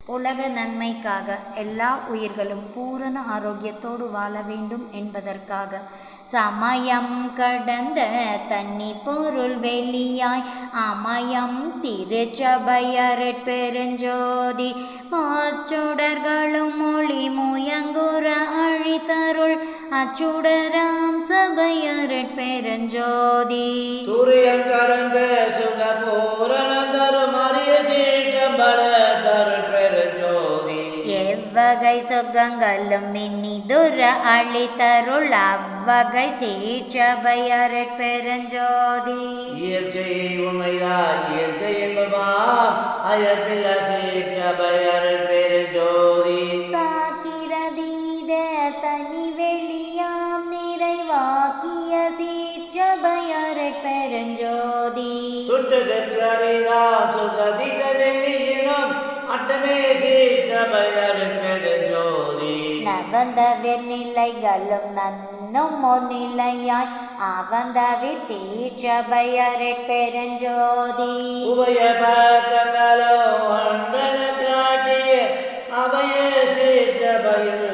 உலக நன்மைக்காக எல்லா உயிர்களும் பூரண ஆரோக்கியத்தோடு வாழ வேண்டும் என்பதற்காக சமயம் கடந்த தண்ணி பொருள் வெளியாய் அமயம் திருச்சபையற் பெருஞ்சோதி மாச்சுடர்களும் மொழி முயங்குற அழித்தருள் அச்சுடராம் சபையற் பெருஞ்சோதி சூரியன் கடந்த சுக பூரணம் தரும் அரிய சீற்றம்பல தருள் பெருஞ்சோதி எவ்வகை சொர்க்கங்களும் இனிதுர அழித்தருள் அவ்வகை சீற்றபையற் பெருஞ்சோதி இயற்கை உண்மையாய் இயற்கை என்பமா அயற்பில்ல சீற்றபையற் பெருஞ்சோதி சாக்கிரதீத தனி வெளியாம் நிறைவாக்கிய சீற்றபையற் பெருஞ்சோதி சுற்றதற்கரிதாம் சுகதித வெளியினும் அட்டமே சீற்றபையற் பெருஞ்சோதி நவந்தவிர் நிலைகளும் நன்னும் நிலையாய் அவந்தவிர் சீற்றபையற் பெருஞ்சோதி உபய பக்கங்களும் ஒன்றென காட்டிய அபய சீற்றபையற்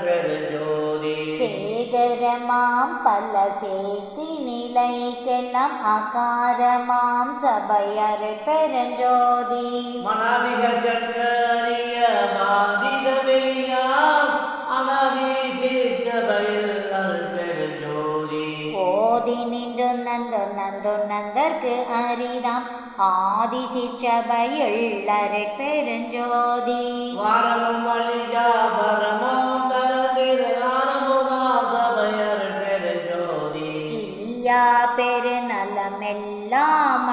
பெருஞ்சோதி சேகரமாம் பல சேர்த்தி நிலைக்கெல்லாம் ஆகாரமாம் சபையற் பெருஞ்சோதி மனாதிகரிய மாதிக வெளியாம் அனாதி சீற்றபையற் பெருஞ்சோதி ஓதி நின்று நந்தற்கு அரிதாம் ஆதி சிற்றபையுள்ளற் பெருஞ்சோதி வாரமும் வழியா பரமும் தரத்திரு ஆரமுதாம் சபையற் பெருஞ்சோதி இலியா பெருநலமெல்லாம்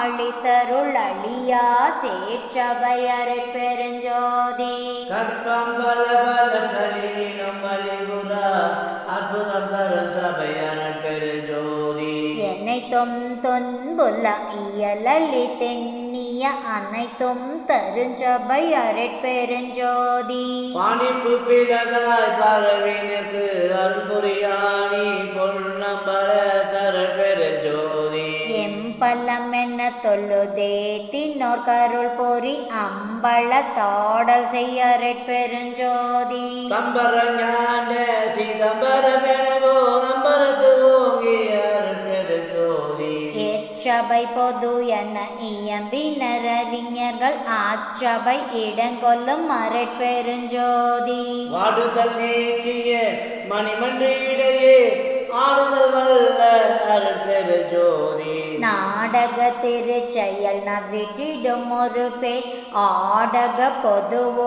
அளித்தருள் அழியா சேற்றபையற் பெருஞ்சோதி கற்பம் பல பல கலினும் வழிபுறா அற்புதம் தரும் சபையற் பெருஞ்சோதி எனைத்தும் தொன்புல இயலலி தென்னிய அனைத்தும் தருஞ்சபையற் பெருஞ்சோதி பாணிப்பு பிளதாய் பரவினுக்கு அல்புரியாணி பொன்னம்பல தருள் பெருஞ்சோதி எம்பலம் என்ன தொல்லுதே தின்னோர் கருள் பொறி அம்பள தாடல் செய்யற் பெருஞ்சோதி தம்பர ஞான சிதம்பரமெனவோ நம்பரத்து ஓங்கியற் பெருஞ்சோதி ஏற்றபை பொது என இயம்பினர் அறிஞர்கள் ஆற்றபை இடங்கொள்ளும் அறற் பெருஞ்சோதி வாடுதல் நீக்கிய மணிமண்டிடையே ஆடுதல் வல்ல அருள் பெருஞ்சோதி நாடக திருச்செயல் நவிற்றிடும் ஒரு பேர் ஆடக பொதுவோ